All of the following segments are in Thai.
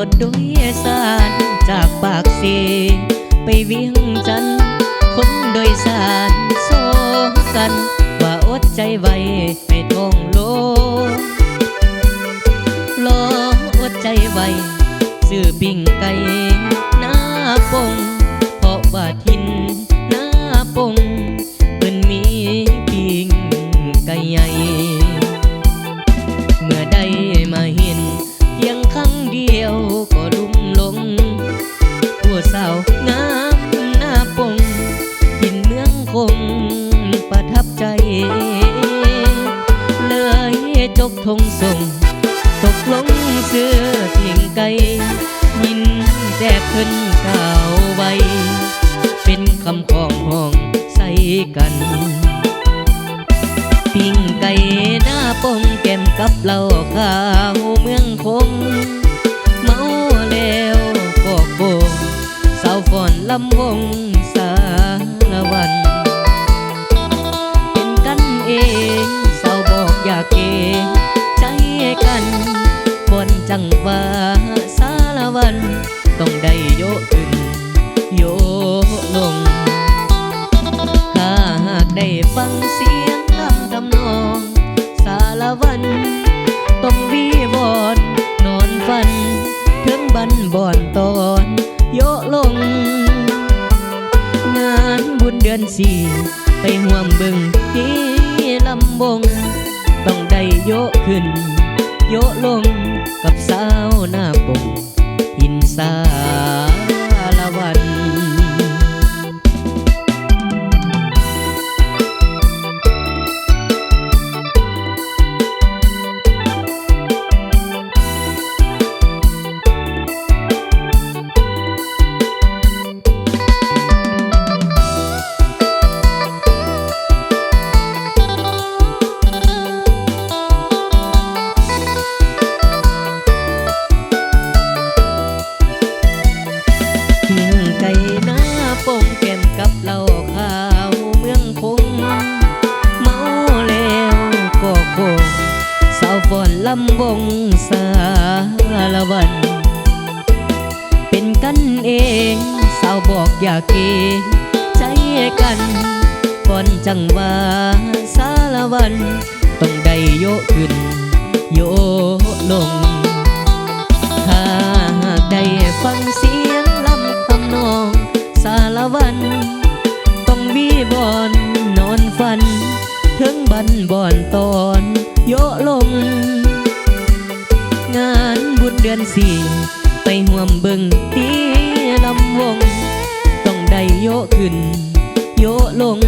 ถโดยสารจากปากเสไปเวียงจันทน์คนโดยสารโซกันว่าอดใจไว้ให้ท้องโลรออดใจไว้ซื้อปิ้งไก่หน้าปงเพราะว่าทินหน้าปงเพิ่นมีปิ้งไก่ใหญ่เมื่อได้มาเห็นเพียงครั้งเดียวก็ลุ่มหลงผู้สาวงามหน้าปงทินเมืองคงประทับใจเลยจกธงส่งตกลงเสื้อทิ้งไก่ยินแต่เพิ่นกล่าวไว้เป็นคำของห้องใส่กันปิ้งไก่หน้าปงแก้มกับเหล้าขาวเมืองคงเมาแล้วก็โกงสาวฟ้อนลำวงสารวันเป็นกันเองสาวบอกอยากเกใจกันบนจังหวะสารวันต้องได้โยกขึ้นโยกลงถ้าหากได้ฟังเสียงลำทำนองสารวันต้องวีวอนนอนฝันถึงบันบ่อนตอนโยกลงงานบุญเดือนสี่ไปห่วมบึงที่ลำบงต้องได้โยกขึ้นโยกลงกับสาวหน้าปงอินสาละวันไก่หน้าปงแก้มกับเหล้าขาวเมืองคงเมาแล้วก็โกงสาวฟ้อนลำวงสารวันเป็นกันเองสาวบอกอยากเกใจกันก่อนจังว่าสารวันต้องได้โยกขึ้นโยกลงถ้าหากได้ฟังเสียงลำทำนองสารวันต้องวีบอนนอนฝันถึงบันบ่อนตอนโยลงงานบุญเดือนสี่ไปห่วมเบิ่งที่ลำวงต้องได้โยขึ้นโยลง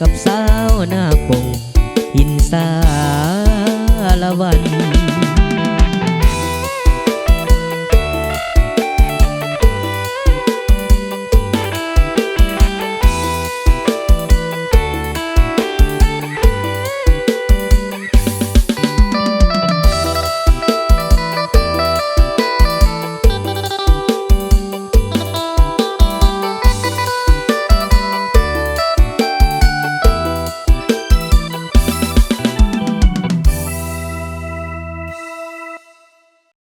กับสาวหน้าปงหินสารวัน